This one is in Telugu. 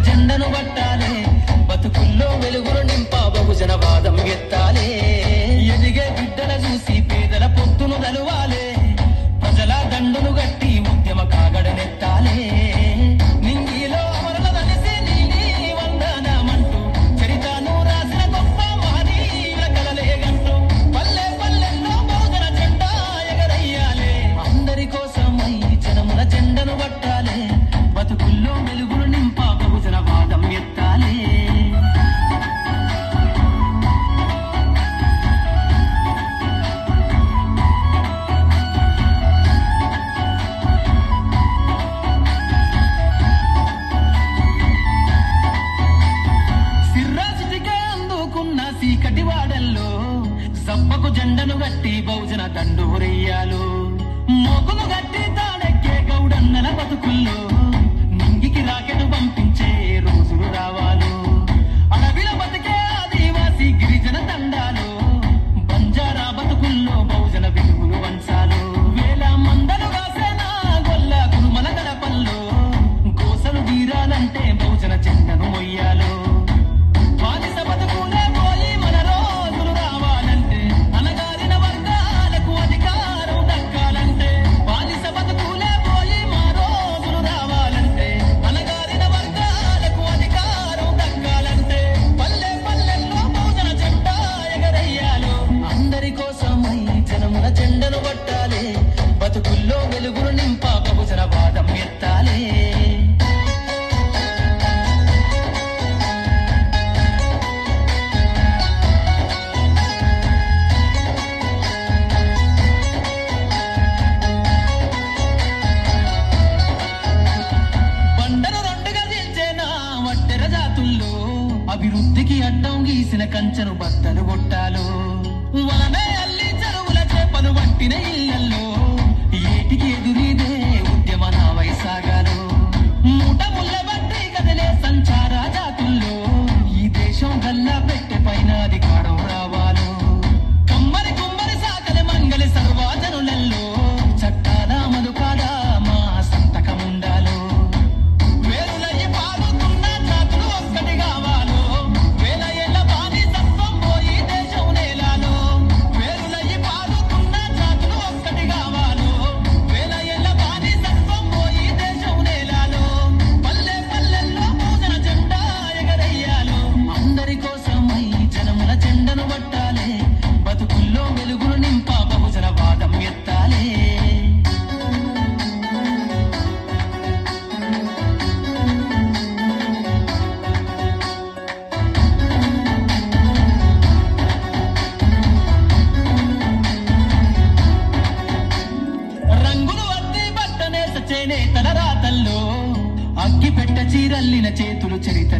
జెండను పట్టాలే, బతుకుల్లో వెలుగులు నింప బహుజన వాదం ఎత్తాలే. ఎదిగే బిడ్డల చూసి పేదల పొత్తును నలువాలే, ప్రజల దండును గట్టి ఉద్యమ కాగడనెత్తాలే. నింగిలో అమరుల తలిసి నీలి వందనమంటూ చరితను రాసిన గొప్ప మహనీయుల కలలే గంటూ పల్లె పల్లెల్లో బహుజన జెండా ఎగరయ్యాలే. అందరి కోసమై జనముల జెండను పట్టాలే, బతుకుల్లో వెలుగులు నింప బహుజన వాదం ఎత్తాలే. చీకటి వాడల్లో సబ్బకు జెండను గట్టి బహుజన దండూరెయ్యాలు. మొగును గట్టి తాడెక్కే గౌడన్నల బతుకుల్లో నింగికి రాకెను పంపించే రోజులు రావాలు. అడవిల బతికే ఆదివాసి గిరిజన తండాలు, బంజారా బతుకుల్లో బహుజన వెలుగులు వంచాలు. వేల మందలు కాసేనా గొల్ల కురుమల గడపల్లో గోసలు తీరాలంటే బహుజన జెండను మొయ్యాలు. బానిస బతుకులే పోయి మన రోజులు రావాలంటే, అనగారిన వర్గాలకు అధికారం దక్కాలంటే. బానిస బతుకులే పోయి మా రోజులు రావాలంటే, అనగారిన వర్గాలకు అధికారం దక్కాలంటే. పల్లె పల్లెల్లో బహుజన జెండా ఎగరయ్యాలు. అందరి కోసమై జనముల జెండను పట్టాలే, బతుకుల్లో వెలుగులు నింప బహుజన వాదం ఎత్తాలే. అభివృద్ధికి అడ్డం గీసిన కంచెను బద్దలు కొట్టాలు. వలనే అల్లి చెరువుల చేపలు పట్టిన ఇళ్లల్లో ఏటికి ఎదురీదే ఉద్యమ నావై సాగాలు. మూట ముళ్ళ బట్టి కదిలే సంచార జాతుల్లో ఈ దేశం గల్లా పెట్టె పైన అధికారం రావాలు. కమ్మరి కుమ్మరి సాగలి మంగలి సర్వజనులలో చట్టాల అమలు కాదా మా సంతకం ఉండాలు. వేరులయ్యి పాడుతున్న జాతులు ఒక్కటి కావాలు. వేల ఏళ్ల బానిసత్వం పోయి దేశం నేలాలు. వేరులయ్యి పాడుతున్న జాతులు ఒక్కటి కావాలు. వేల ఏళ్ల బానిసత్వం పోయి దేశం నేలాలు. పల్లె పల్లెల్లో బహుజన జెండా ఎగరయ్యాలు. అందరి కోసమై జనముల జెండను పట్టాలే, బతుకుల్లో వెలుగులు నింప బహుజన వాదం ఎత్తాలే. రంగులు అద్ది బట్టనే సచేనే తల రాతల్లో అగ్గి పెట్ట చీరల్లిన చేతులు చరితలు